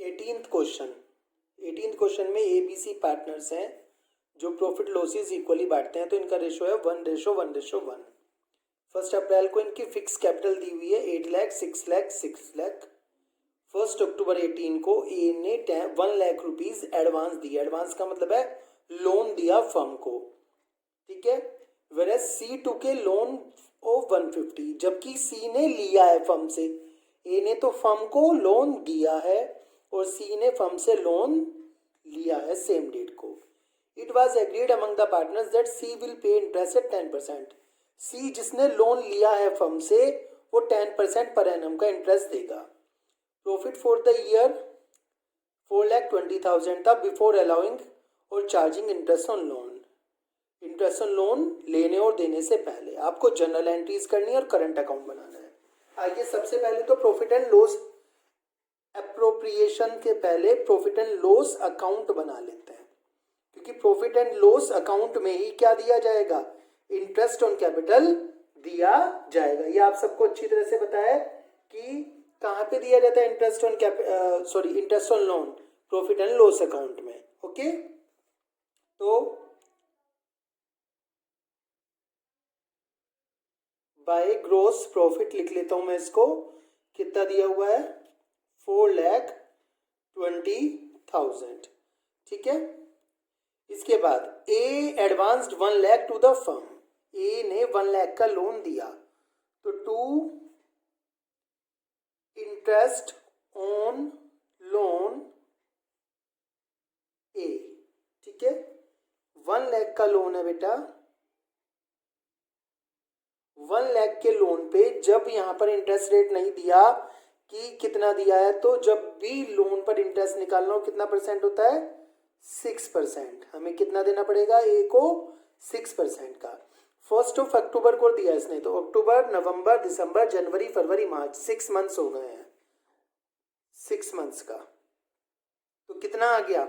Eighteenth question में ABC partners हैं जो प्रॉफिट लॉसेस इक्वली बांटते हैं, तो इनका रेशो है 1:1:1। 1 अप्रैल को इनकी फिक्स कैपिटल दी हुई है 8 लाख 6 लाख 6 लाख। 1 अक्टूबर 18 को ए ने 1 लाख रुपीज एडवांस दिया। एडवांस का मतलब है लोन दिया फर्म को, ठीक है। वेयर C2 के लोन ऑफ 150, जबकि सी ने लिया है फर्म से। ए ने तो फर्म को लोन दिया है और सी ने फर्म से लोन लिया है सेम डेट को। It was agreed among the partners that C will pay interest at 10%। C जिसने लोन लिया है फर्म से वो 10% पर एनम का इंटरेस्ट देगा। प्रॉफिट फॉर द ईयर 4,20,000 था बिफोर अलाउइंग और charging interest on loan. Interest on loan लेने और देने से पहले आपको जनरल एंट्रीज करनी है और करंट अकाउंट बनाना है। आइए सबसे पहले तो प्रॉफिट एंड लॉस एप्रोप्रिएशन के पहले प्रॉफिट एंड लॉस अकाउंट बना लेते हैं, क्योंकि प्रॉफिट एंड लॉस अकाउंट में ही क्या दिया जाएगा, इंटरेस्ट ऑन कैपिटल दिया जाएगा। ये आप सबको अच्छी तरह से पता है कि कहाँ पे दिया जाता है interest on interest on loan, profit and loss account में। ओके, तो बाय ग्रोस प्रॉफिट लिख लेता हूं मैं इसको, कितना दिया हुआ है 4,20,000, ठीक है। इसके बाद A advanced 1 lakh to the firm. A ने 1 लाख का लोन दिया, तो to interest on loan A, ठीक है। 1 लाख का लोन है बेटा। 1 लाख के लोन पे जब यहाँ पर इंटरेस्ट रेट नहीं दिया कि कितना दिया है, तो जब भी लोन पर इंटरेस्ट निकालना हो कितना परसेंट होता है 6%। हमें कितना देना पड़ेगा ए को 6% का। 1 अक्टूबर को दिया इसने, तो अक्टूबर नवंबर दिसंबर जनवरी फरवरी मार्च 6 मंथ्स हो गए हैं, 6 मंथ्स का। तो कितना आ गया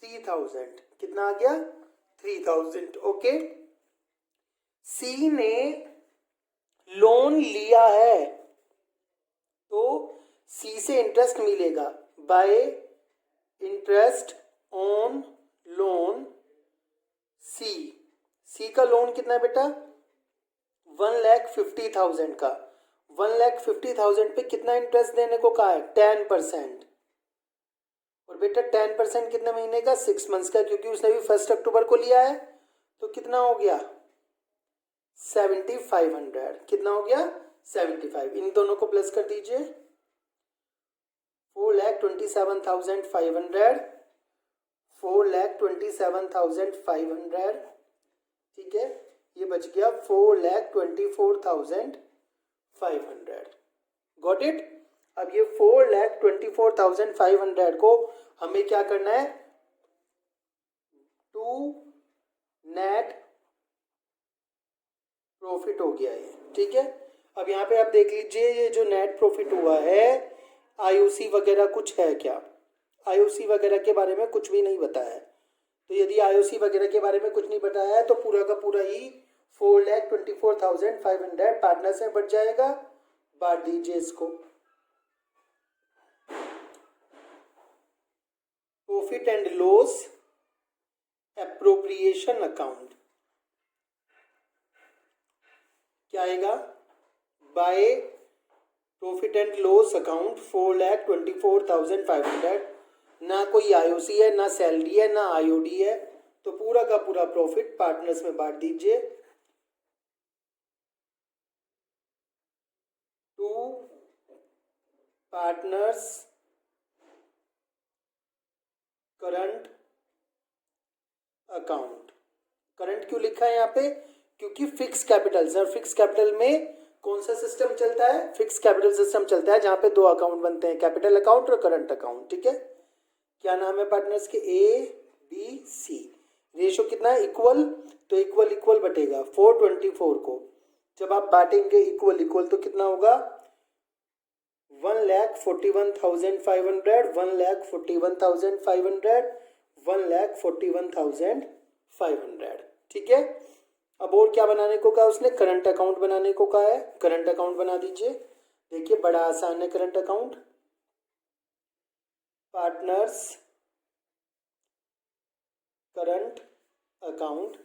3,000। कितना आ गया 3,000। ओके, सी ने लोन लिया है तो सी से इंटरेस्ट मिलेगा बाय इंटरेस्ट ऑन लोन सी। सी का लोन कितना है बेटा 1,50,000 का। 1,50,000 पे कितना इंटरेस्ट देने को कहा है 10%। और बेटा 10% कितने महीने का 6 मंथ्स का, क्योंकि उसने भी 1 अक्टूबर को लिया है। तो कितना हो गया 7,500। कितना हो गया 75। इन दोनों को प्लस कर दीजिए 4,27,500, 4,27,500, ठीक है। ये बच गया 4,24,500। Got it. अब ये 4,24,500 को हमें क्या करना है टू नेट प्रॉफिट हो गया ये, ठीक है। अब यहाँ पे आप देख लीजिए ये जो नेट प्रॉफिट हुआ है आईओसी वगैरह कुछ है क्या, आईओसी वगैरह के बारे में कुछ भी नहीं बताया है। तो यदि आईओसी वगैरह के बारे में कुछ नहीं बताया है तो पूरा का पूरा ही 4,24,500 पार्टनर्स में बढ़ जाएगा। बांट दीजिए इसको। Profit and loss appropriation account क्या आएगा by profit and loss account 4,24,500। ना कोई आईओसी है, ना सैलरी है, ना आईओडी है, तो पूरा का पूरा प्रॉफिट पार्टनर्स में बांट दीजिए। Two partners current account. Current क्यों लिखा है यहाँ पे, क्योंकि fix capital sir, fix capital में कौन सा सिस्टम चलता है, फिक्स कैपिटल सिस्टम चलता है जहां पे 2 अकाउंट बनते हैं, कैपिटल अकाउंट और करंट अकाउंट, ठीक है। क्या नाम है पार्टनर्स के ए बी सी। रेशो कितना है इक्वल, तो इक्वल इक्वल बटेगा 424 को जब आप बांटेंगे इक्वल इक्वल तो कितना होगा 1,41,500, 1,41,500, 1,41,500, ठीक है। अब और क्या बनाने को कहा उसने, करंट अकाउंट बनाने को कहा है। करंट अकाउंट बना दीजिए। देखिए बड़ा आसान है current account. Partners current account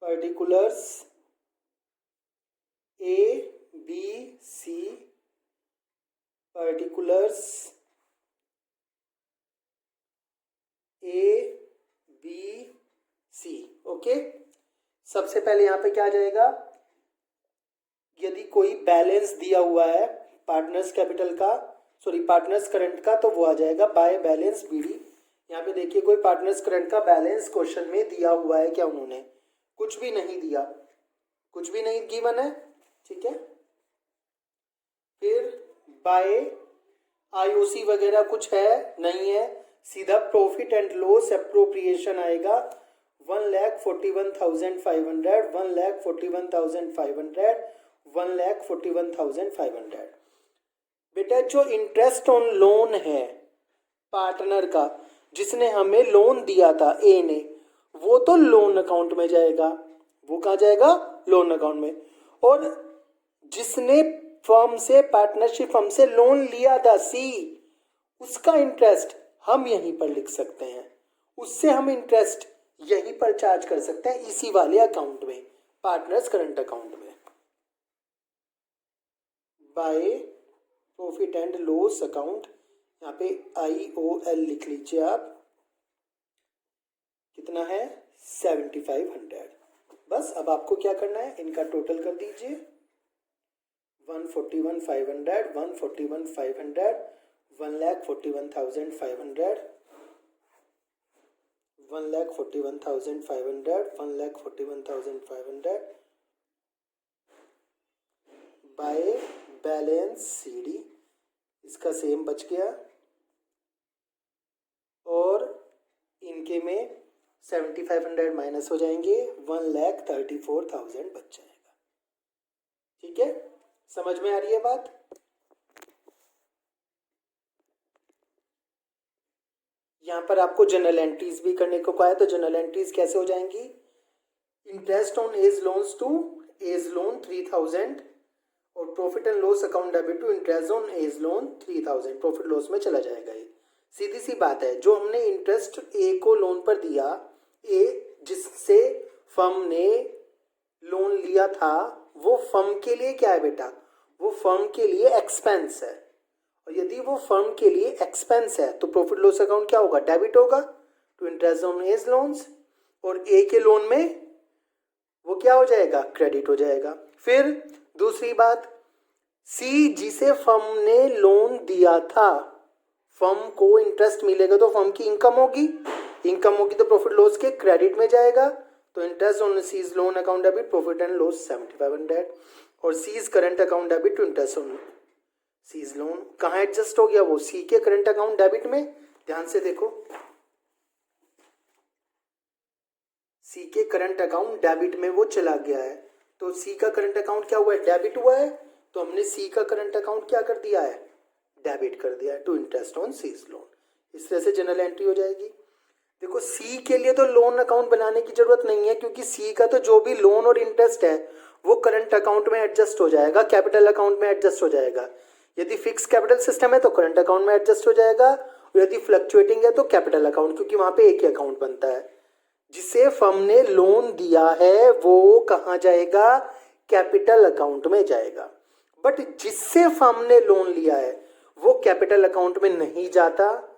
particulars A B C particulars A B C. Okay, सबसे पहले यहाँ पे क्या आ जाएगा, यदि कोई बैलेंस दिया हुआ है पार्टनर्स कैपिटल का, सॉरी पार्टनर्स करंट का, तो वो आ जाएगा बाय बैलेंस बीडी। यहाँ पे देखिए कोई पार्टनर्स करंट का बैलेंस क्वेश्चन में दिया हुआ है क्या, उन्होंने कुछ भी नहीं दिया, कुछ भी नहीं गिवन है, ठीक है। फिर बाय आईओसी वगैरह कुछ है नहीं है, सीधा प्रॉफिट एंड लॉस एप्रोप्रिएशन आएगा 1,41,500, 1,41,500, 1,41,500। बेटा जो इंटरेस्ट ऑन लोन है पार्टनर का, जिसने हमें लोन दिया था ए ने, वो तो लोन अकाउंट में जाएगा, वो कहाँ जाएगा, लोन अकाउंट में। और जिसने फर्म से, पार्टनरशिप फर्म से लोन लिया था सी, उसका इंटरेस्ट हम यहीं पर लिख सकते हैं, उससे हम इंटरेस्ट यहीं पर चार्ज कर सकते हैं इसी वाले अकाउंट में, पार्टनर्स करंट अकाउंट में। By profit and loss account, यहाँ पे IOL लिख लीजिए आप, कितना है 7500। बस अब आपको क्या करना है, इनका टोटल कर दीजिए 141,500, 141,500, 1,41,500, 1,41,500, 1,41,500 बाय बैलेंस CD, इसका सेम बच गया, और इनके में 7500 माइनस हो जाएंगे, 1,34,000 बच जाएगा। ठीक है, समझ में आ रही है बात। यहाँ पर आपको जनरल एंट्रीज भी करने को कहा है, तो जनरल एंट्रीज कैसे हो जाएंगी, interest on A's loans to A's loan 3000, और profit and loss account debit to interest on A's loan 3000, profit loss में चला जाएगा। ये सीधी सी बात है, जो हमने इंटरेस्ट ए को लोन पर दिया, ए जिससे फर्म ने लोन लिया था, वो फर्म के लिए क्या है बेटा, वो फर्म के लिए एक्सपेंस है, और यदि वो फर्म के लिए एक्सपेंस है तो प्रॉफिट लॉस अकाउंट क्या होगा, डेबिट होगा to interest on A's loans, और ए के लोन में वो क्या हो जाएगा, क्रेडिट हो जाएगा। फिर दूसरी बात, सी जिसे फर्म ने लोन दिया था, फर्म को इंटरेस्ट मिलेगा तो फर्म की इनकम होगी, इनकम होगी तो प्रॉफिट लॉस के क्रेडिट में जाएगा, तो interest on C's loan account debit profit and loss 7500, और C's current account debit to interest on C's loan, कहाँ एडजस्ट हो गया, वो सी के करंट अकाउंट डेबिट में, ध्यान से देखो, सी के करंट अकाउंट डेबिट में वो चला गया है, तो सी का करंट अकाउंट क्या हुआ है, डेबिट हुआ है, तो हमने सी का करंट अकाउंट क्या कर दिया है, डेबिट कर दिया है to interest on C's loan. इस तरह से जनरल एंट्री हो जाएगी। देखो सी के लिए तो लोन अकाउंट बनाने की जरूरत नहीं है, क्योंकि सी का तो जो भी लोन और इंटरेस्ट है वो करंट अकाउंट में एडजस्ट हो जाएगा, कैपिटल अकाउंट में एडजस्ट हो जाएगा। यदि फिक्स कैपिटल सिस्टम है तो करंट अकाउंट में एडजस्ट हो जाएगा, और यदि फ्लक्चुएटिंग है तो कैपिटल अकाउंट, क्योंकि वहां पे एक ही अकाउंट बनता है। जिसे फर्म ने लोन दिया है वो कहाँ जाएगा, कैपिटल अकाउंट में जाएगा, बट जिससे फर्म ने लोन लिया है वो कैपिटल अकाउंट में नहीं जाता,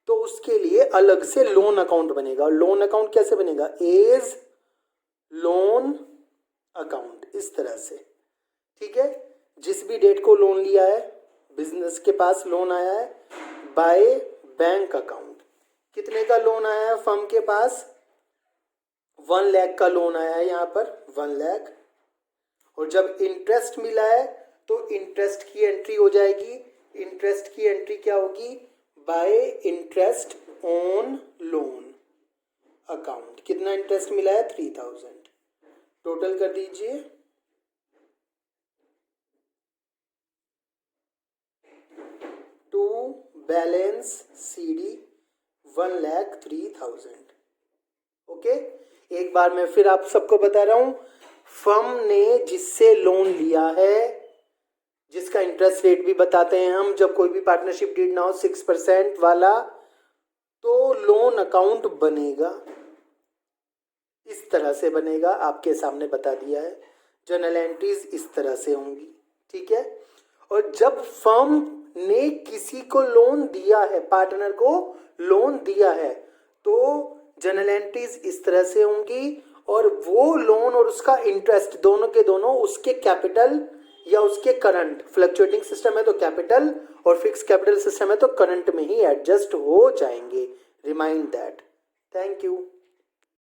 तो उसके लिए अलग से लोन अकाउंट बनेगा। और लोन अकाउंट कैसे बनेगा, एज लोन अकाउंट, इस तरह से। ठीक है, जिस भी डेट को लोन लिया है, बिजनेस के पास लोन आया है बाय बैंक अकाउंट, कितने का लोन आया है फर्म के पास, 1 लाख का लोन आया है यहाँ पर, 1 लाख, और जब इंटरेस्ट मिला है तो इंटरेस्ट की एंट्री हो जाएगी, इंटरेस्ट की एंट्री क्या होगी, bye interest on loan account, कितना इंटरेस्ट मिला है 3000, टोटल कर दीजिए, टू बैलेंस CD 1,03,000। ओके, एक बार मैं फिर आप सबको बता रहा हूं, फर्म ने जिससे लोन लिया है, जिसका इंटरेस्ट रेट भी बताते हैं हम। जब कोई भी पार्टनरशिप डीड ना हो 6% वाला, तो लोन अकाउंट बनेगा, इस तरह से बनेगा, आपके सामने बता दिया है। जर्नल एंट्रीज इस तरह से होंगी, ठीक है। और जब फर्म ने किसी को लोन दिया है, पार्टनर को लोन दिया है, तो जर्नल एंट्रीज इस तरह से होंगी, और वो लोन और उसका इंटरेस्ट दोनों के दोनों उसके कैपिटल या उसके करंट, फ्लक्चुएटिंग सिस्टम है तो कैपिटल, और फिक्स कैपिटल सिस्टम है तो करंट में ही एडजस्ट हो जाएंगे। Remind that. Thank you.